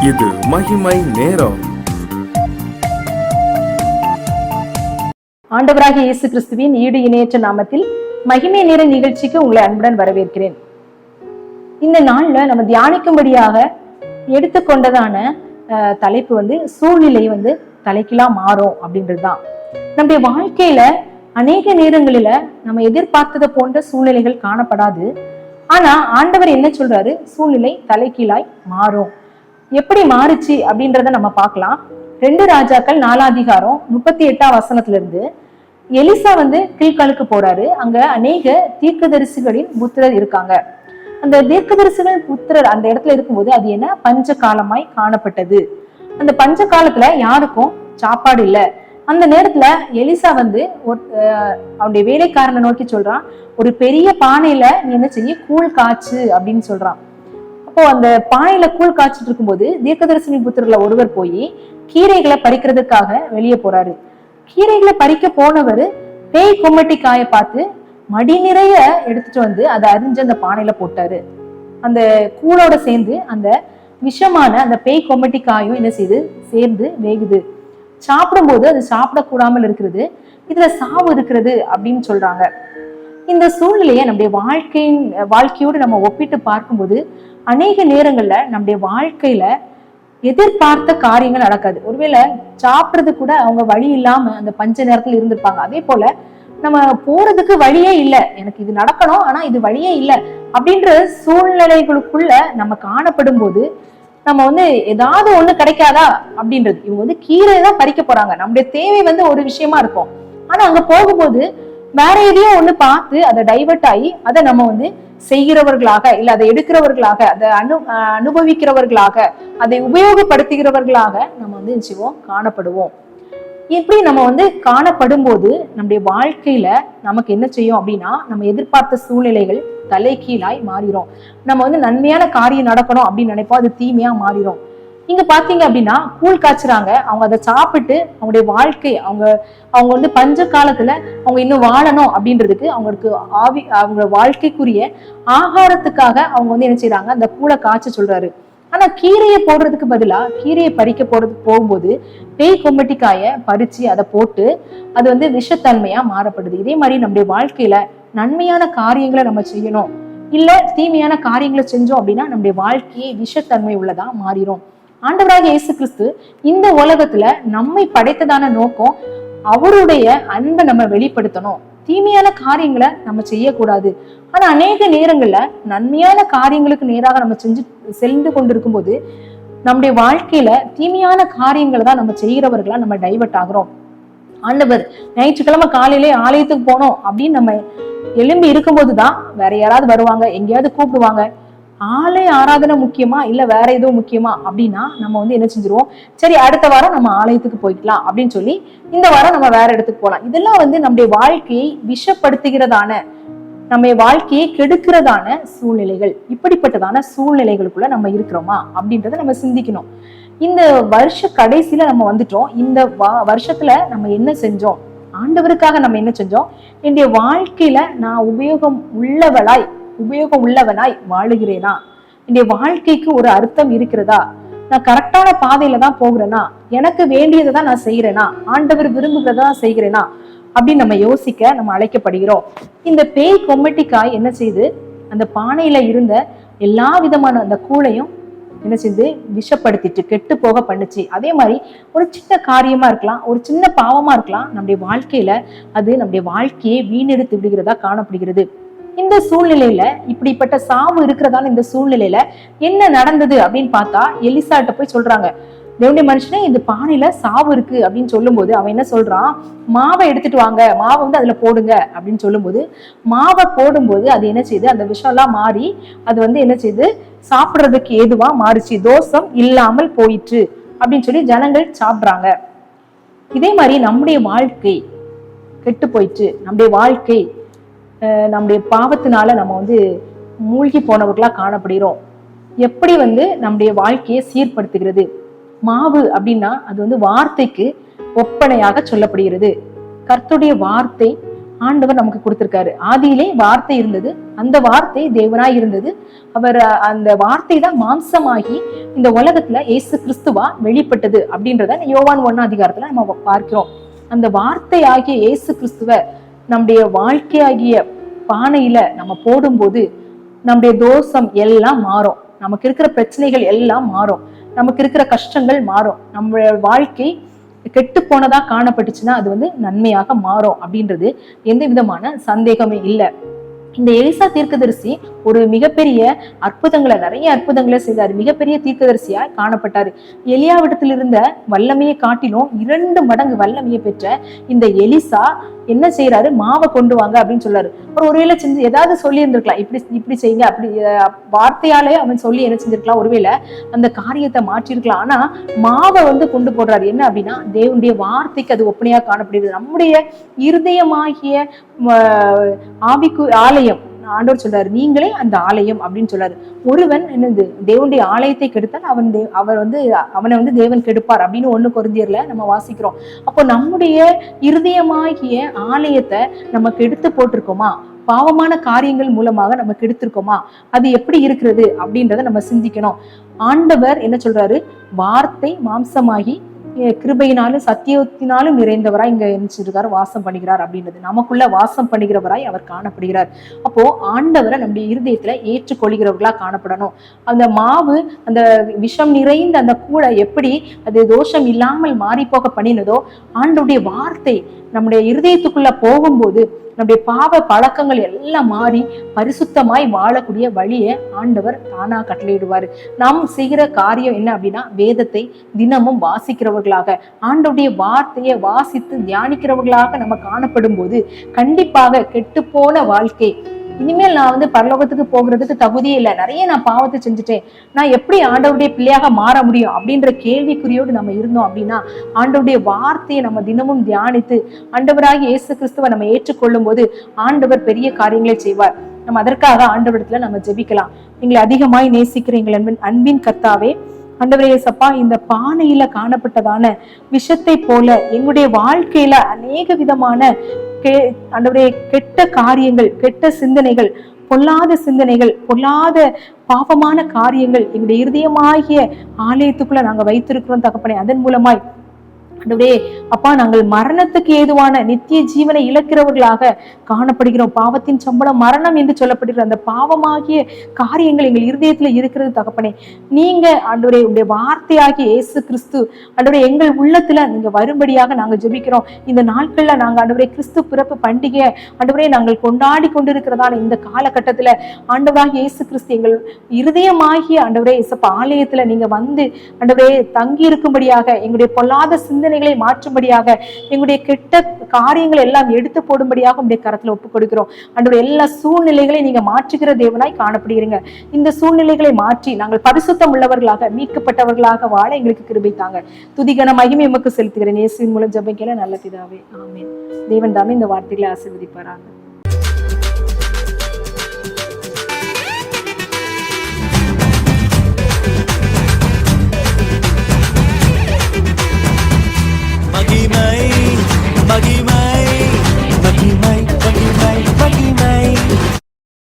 இது மகிமை நேரம். ஆண்டவராகிய இயேசு கிறிஸ்துவின் ஈடு இணையற்ற நாமத்தில் மகிமை நேர நிகழ்ச்சிக்கு உங்களை அன்புடன் வரவேற்கிறேன். இந்த நாள்ல நம்ம தியானிக்கும்படியாக எடுத்துக்கொண்டதான தலைப்பு சூழ்நிலை தலைக்கீழா மாறும் அப்படின்றதுதான். நம்முடைய வாழ்க்கையில அநேக நேரங்களில நம்ம எதிர்பார்த்ததை போன்ற சூழ்நிலைகள் காணப்படாது. ஆனா ஆண்டவர் என்ன சொல்றாரு? சூழ்நிலை தலைக்கீழாய் மாறும். எப்படி மாறுச்சு அப்படின்றத நம்ம பார்க்கலாம். 2 ராஜாக்கள் 4 அதிகாரம் 38ஆம் வசனத்துல இருந்து எலிசா கில்காலுக்கு போறாரு. அங்க அநேக தீர்க்கதரிசிகளின் புத்திரர் இருக்காங்க. அந்த தீர்க்கதரிசிகள் புத்திரர் அந்த இடத்துல இருக்கும்போது அது என்ன பஞ்ச காலமாய் காணப்பட்டது. அந்த பஞ்ச காலத்துல யாருக்கும் சாப்பாடு இல்லை. அந்த நேரத்துல எலிசா அவனுடைய வேலைக்காரனை நோக்கி சொல்றான், ஒரு பெரிய பானையில நீ என்ன செய்ய, கூழ் காய்ச்சு அப்படின்னு சொல்றான். அப்போ அந்த பானையில கூழ் காய்ச்சிட்டு இருக்கும்போது தீர்க்கதரிசினி புத்திரர்ல ஒருவர் போய் கீரைகளை பறிக்கிறதுக்காக வெளியே போறாரு. கீரைகளை பறிக்க போனவர் பேய் கொம்மட்டி காய பார்த்து மடி நிறைய எடுத்துட்டு அதை அரிஞ்சு அந்த பானையில போட்டாரு. அந்த கூழோட சேர்ந்து அந்த விஷமான அந்த பேய் கொம்மட்டி காயும் என்ன செய்யுது, சேர்ந்து வேகுது. சாப்பிடும்போது அது சாப்பிடக்கூடாமல் இருக்கிறது, இதுல சாவு இருக்கிறது அப்படின்னு சொல்றாங்க. இந்த சூழ்நிலையை நம்முடைய வாழ்க்கையோடு நம்ம ஒப்பிட்டு பார்க்கும்போது அநேக நேரங்கள்ல நம்முடைய வாழ்க்கையில எதிர்பார்த்த காரியங்கள் நடக்காது. ஒருவேளை சாப்பிட்றது கூட அவங்க வழி இல்லாம அந்த பஞ்ச நேரத்துல இருந்திருப்பாங்க. அதே போல நம்ம போறதுக்கு வழியே இல்லை, எனக்கு இது நடக்கணும் ஆனா இது வழியே இல்லை அப்படின்ற சூழ்நிலைகளுக்குள்ள நம்ம காணப்படும் போது நம்ம ஏதாவது ஒண்ணு கிடைக்காதா அப்படின்றது. இவங்க கீரை தான் பறிக்க போறாங்க, நம்முடைய தேவை ஒரு விஷயமா இருக்கும். ஆனா அங்க போகும்போது வேற எதையோ ஒண்ணு பார்த்து அதை டைவர்ட் ஆகி அதை நம்ம செய்கிறவர்களாக, இல்ல அதை எடுக்கிறவர்களாக, அதை அனுபவிக்கிறவர்களாக, அதை உபயோகப்படுத்துகிறவர்களாக நம்ம செய்வோம், காணப்படுவோம். இப்படி நம்ம காணப்படும் போது நம்முடைய வாழ்க்கையில நமக்கு என்ன செய்யும் அப்படின்னா, நம்ம எதிர்பார்த்த சூழ்நிலைகள் தலைகீழாய் மாறிடும். நம்ம நன்மையான காரியம் நடக்கணும் அப்படின்னு நினைப்போம், அது தீமையா மாறிடும். இங்க பாத்தீங்க அப்படின்னா கூழ் காய்ச்சுறாங்க. அவங்க அதை சாப்பிட்டு அவங்களுடைய வாழ்க்கை அவங்க பஞ்ச காலத்துல அவங்க இன்னும் வாழணும் அப்படின்றதுக்கு அவங்க வாழ்க்கைக்குரிய ஆகாரத்துக்காக அவங்க என்ன செய்யறாங்க, அந்த கூழை காய்ச்ச சொல்றாரு. ஆனா கீரையை போடுறதுக்கு பதிலா கீரையை பறிக்க போகும்போது பேய் கொம்மட்டிக்காய பறிச்சு அதை போட்டு அது விஷத்தன்மையா மாறப்படுது. இதே மாதிரி நம்முடைய வாழ்க்கையில நன்மையான காரியங்களை நம்ம செய்யணும், இல்ல தீமையான காரியங்களை செஞ்சோம் அப்படின்னா நம்முடைய வாழ்க்கையை விஷத்தன்மை உள்ளதா மாறிடும். ஆண்டவராகிய இயேசு கிறிஸ்து இந்த உலகத்துல நம்மை படைத்ததான நோக்கம் அவருடைய அன்பை நம்ம வெளிப்படுத்தணும். தீமையான காரியங்களை நம்ம செய்யக்கூடாது. ஆனா அநேக நேரங்கள்ல நன்மையான காரியங்களுக்கு நேராக நம்ம சென்று கொண்டிருக்கும் போது நம்முடைய வாழ்க்கையில தீமையான காரியங்களை தான் நம்ம செய்கிறவர்களா நம்ம டைவர்ட் ஆகிறோம். ஆண்டவர் ஞாயிற்றுக்கிழமை காலையிலே ஆலயத்துக்கு போனோம் அப்படின்னு நம்ம எழும்பி இருக்கும்போதுதான் வேற யாராவது வருவாங்க, எங்கேயாவது கூப்பிடுவாங்க. ஆலய ஆராதனை முக்கியமா இல்ல வேற ஏதோ முக்கியமா அப்படின்னா நம்ம என்ன செஞ்சிருவோம், சரி அடுத்த வாரம் நம்ம ஆலயத்துக்கு போய்க்கலாம் அப்படின்னு சொல்லி இந்த வாரம் நம்ம வேற இடத்துக்கு போகலாம். இதெல்லாம் நம்முடைய வாழ்க்கையை விஷப்படுத்துகிறதான, நம்ம வாழ்க்கையை கெடுக்கிறதான சூழ்நிலைகள். இப்படிப்பட்டதான சூழ்நிலைகளுக்குள்ள நம்ம இருக்கிறோமா அப்படின்றத நம்ம சிந்திக்கணும். இந்த வருஷ கடைசியில நம்ம வந்துட்டோம். இந்த வருஷத்துல நம்ம என்ன செஞ்சோம், ஆண்டவருக்காக நம்ம என்ன செஞ்சோம், என்னுடைய வாழ்க்கையில நான் உபயோகம் உள்ளவனாய் வாழுகிறேனா, என்னுடைய வாழ்க்கைக்கு ஒரு அர்த்தம் இருக்கிறதா, நான் கரெக்டான பாதையில தான் போகிறேனா, எனக்கு வேண்டியதை தான் நான் செய்யறேனா, ஆண்டவர் விரும்புகிறதா செய்கிறேனா அப்படின்னு நம்ம யோசிக்க நம்ம அழைக்கப்படுகிறோம். இந்த பேய் கொம்மட்டிக்காய் என்ன செய்து அந்த பானையில இருந்த எல்லா விதமான அந்த கூழையும் என்ன செய்து விஷப்படுத்திட்டு கெட்டு போக பண்ணுச்சு. அதே மாதிரி ஒரு சின்ன காரியமா இருக்கலாம், ஒரு சின்ன பாவமா இருக்கலாம், நம்முடைய வாழ்க்கையில அது நம்முடைய வாழ்க்கையை வீணெடுத்து விடுகிறதா காணப்படுகிறது. இந்த சூழ்நிலையில இப்படிப்பட்ட சாவு இருக்கிறதால இந்த சூழ்நிலையில என்ன நடந்தது அப்படின்னு பார்த்தா எலிசாட்ட போய் சொல்றாங்க, தேவனுடைய மனுஷனே இந்த பானையில சாவு இருக்கு அப்படின்னு சொல்லும் போது அவன் என்ன சொல்றான், மாவை எடுத்துட்டு வாங்க, மாவை அதுல போடுங்க அப்படின்னு சொல்லும் போது மாவை போடும்போது அது என்ன செய்யுது, அந்த விஷம் எல்லாம் மாறி அது என்ன செய்யுது, சாப்பிடுறதுக்கு ஏதுவா மாறிச்சு, தோஷம் இல்லாமல் போயிற்று அப்படின்னு சொல்லி ஜனங்கள் சாப்பிடுறாங்க. இதே மாதிரி நம்முடைய வாழ்க்கை கெட்டு போயிற்று, நம்முடைய வாழ்க்கை நம்முடைய பாவத்தினால நம்ம மூழ்கி போனவர்களா காணப்படுகிறோம். எப்படி நம்முடைய வாழ்க்கையை சீர்படுத்துகிறது. மாவு அப்படின்னா அது வார்த்தைக்கு ஒப்பனையாக சொல்லப்படுகிறது. கர்த்தருடைய வார்த்தை ஆண்டவர் நமக்கு கொடுத்திருக்காரு. ஆதியிலே வார்த்தை இருந்தது, அந்த வார்த்தை தேவனாய் இருந்தது. அவர் அந்த வார்த்தை தான் மாம்சமாகி இந்த உலகத்துல இயேசு கிறிஸ்துவா வெளிப்பட்டது அப்படின்றத யோவான் 1 நம்ம பார்க்கிறோம். அந்த வார்த்தை ஆகிய இயேசு கிறிஸ்துவ நம்முடைய வாழ்க்கையாகிய பானையில நம்ம போடும்போது நம்முடைய தோஷம் எல்லாம் மாறும், நமக்கு இருக்கிற பிரச்சனைகள் எல்லாம் மாறும், நமக்கு இருக்கிற கஷ்டங்கள் மாறும், நம்முடைய வாழ்க்கை கெட்டு போனதா காணப்பட்டுச்சுன்னா அது நன்மையாக மாறும் அப்படின்றது எந்த விதமான சந்தேகமே இல்லை. இந்த எலிசா தீர்க்கதரிசி ஒரு மிகப்பெரிய நிறைய அற்புதங்களை செய்தார். மிகப்பெரிய தீர்க்கதரிசியா காணப்பட்டாரு. எலியாவிடத்தில் இருந்த வல்லமையை காட்டிலும் 2 மடங்கு வல்லமையை பெற்ற இந்த எலிசா என்ன செய்யறாரு, மாவை கொண்டு வாங்க அப்படின்னு சொல்றாரு. ஒருவேளை செஞ்சு ஏதாவது சொல்லி இருந்திருக்கலாம், இப்படி செய்யுங்க, அப்படி வார்த்தையாலே அவன் சொல்லி என்ன செஞ்சிருக்கலாம், ஒருவேளை அந்த காரியத்தை மாற்றிருக்கலாம். ஆனா மாவை கொண்டு போடுறாரு. என்ன அப்படின்னா, தேவனுடைய வார்த்தைக்கு அது ஒப்பனையா காணப்படுகிறது. நம்முடைய இருதயமாகிய ஆவிக்கு ஆலயம் ஆண்டவர் சொல்றாரு, நீங்களே அந்த ஆலயம் அப்படின்னு சொல்றாரு. ஒருவன் என்னது தேவனுடைய ஆலயத்தை கெடுத்தால் அவனை தேவன் கெடுப்பார் அப்படின்னு 1 கொரிந்தியர்ல நம்ம வாசிக்கிறோம். அப்போ நம்முடைய இருதயமாகிய ஆலயத்தை நம்ம கெடுத்து போட்டிருக்கோமா, பாவமான காரியங்கள் மூலமாக நம்ம கெடுத்திருக்கோமா, அது எப்படி இருக்கிறது அப்படின்றத நம்ம சிந்திக்கணும். ஆண்டவர் என்ன சொல்றாரு, வார்த்தை மாம்சமாகி கிருபையினாலும் சத்தியத்தினாலும் நிறைந்தவராய் இங்க இருக்காரு, வாசம் பண்ணுகிறார் அப்படின்றது. நமக்குள்ள வாசம் பண்ணுகிறவராய் அவர் காணப்படுகிறார். அப்போ ஆண்டவரை நம்முடைய இருதயத்துல ஏற்றுக்கொள்கிறவர்களா காணப்படணும். அந்த மாவு, அந்த விஷம் நிறைந்த அந்த கூடை எப்படி அது தோஷம் இல்லாமல் மாறி போக பண்ணினதோ, ஆண்டவருடைய வார்த்தை நம்முடைய இருதயத்துக்குள்ள போகும்போது நம்முடைய பாவ பழக்கங்கள் எல்லாம் மாறி பரிசுத்தமாய் வாழக்கூடிய வழியை ஆண்டவர் தானா கட்டளையிடுவாரு. நாம் செய்கிற காரியம் என்ன அப்படின்னா, வேதத்தை தினமும் வாசிக்கிறவர்களாக, ஆண்டவருடைய வார்த்தையை வாசித்து தியானிக்கிறவர்களாக நம்ம காணப்படும் போது கண்டிப்பாக கெட்டுப்போன வாழ்க்கை, இனிமேல் நான் பரலோகத்துக்கு போகிறதுக்கு தகுதியே இல்லை, நிறைய நான் பாவத்தை செஞ்சுட்டேன், நான் எப்படி ஆண்டவருடைய பிள்ளையாக மாற முடியும் அப்படின்ற கேள்விக்குறியோடு நம்ம இருந்தோம் அப்படின்னா, ஆண்டவருடைய வார்த்தையை நம்ம தினமும் தியானித்து ஆண்டவராகிய இயேசு கிறிஸ்துவை நம்ம ஏற்றுக்கொள்ளும் போது ஆண்டவர் பெரிய காரியங்களை செய்வார். நம்ம அதற்காக ஆண்டவரிடத்துல நம்ம ஜெபிக்கலாம். எங்களை அதிகமாய் நேசிக்கிற எங்கள் அன்பின் கர்த்தாவே, ஆண்டவரே இயேசப்பா, இந்த பானையில காணப்பட்டதான விஷத்தை போல எங்களுடைய வாழ்க்கையில அநேக விதமான ஆண்டவரே கெட்ட காரியங்கள், கெட்ட சிந்தனைகள், பொல்லாத சிந்தனைகள், பொல்லாத பாவமான காரியங்கள் எங்களுடைய இருதயமாகிய ஆலயத்துக்குள்ள நாங்க வைத்திருக்கிறோம் தகப்பனே. அதன் மூலமாய் ஆண்டவரே அப்பா, நாங்கள் மரணத்துக்கு ஏதுவான நித்திய ஜீவனை இழக்கிறவர்களாக காணப்படுகிறோம். பாவத்தின் சம்பளம் மரணம் என்று சொல்லப்படுகிற அந்த பாவமாகிய காரியங்கள் எங்கள் இருதயத்துல இருக்கிறது தகப்பனே. நீங்க ஆண்டவரே உங்களுடைய வார்த்தையாகிய இயேசு கிறிஸ்து ஆண்டவரே எங்கள் உள்ளத்துல நீங்க வரும்படியாக நாங்க ஜெபிக்கிறோம். இந்த நாட்கள்ல நாங்க ஆண்டவரே கிறிஸ்து பிறப்பு பண்டிகை ஆண்டவரே நாங்கள் கொண்டாடி கொண்டிருக்கிறதான இந்த காலகட்டத்துல ஆண்டவராகிய இயேசு கிறிஸ்து எங்கள் இருதயமாகிய ஆண்டவரே இயேசப்பா ஆலயத்துல நீங்க ஆண்டவரே தங்கி இருக்கும்படியாக, எங்களுடைய பொல்லாத சிந்தனை மாற்றும்படியாக, எங்களுடைய கெட்ட காரியங்களை எல்லாம் எடுத்து போடும்படியாக உங்களுடைய கரத்துல ஒப்புக் கொடுக்கிறோம். ஆண்டவரே எல்லா சூழ்நிலைகளையும் நீங்க மாற்றுகிற தேவனாய் காணப்படுகிறீங்க. இந்த சூழ்நிலைகளை மாற்றி நாங்கள் பரிசுத்தம் உள்ளவர்களாக, மீட்கப்பட்டவர்களாக வாழ எங்களுக்கு கிருபை தாங்க. துதிகன மகிமை எமக்கு செலுத்துகிறேன். இயேசுவின் மூலம் ஜெபிக்கிறேன் நல்ல பிதாவே, ஆமென். தேவன் தாமே இந்த வார்த்தைகளை ஆசீர்வதிப்பாராங்க.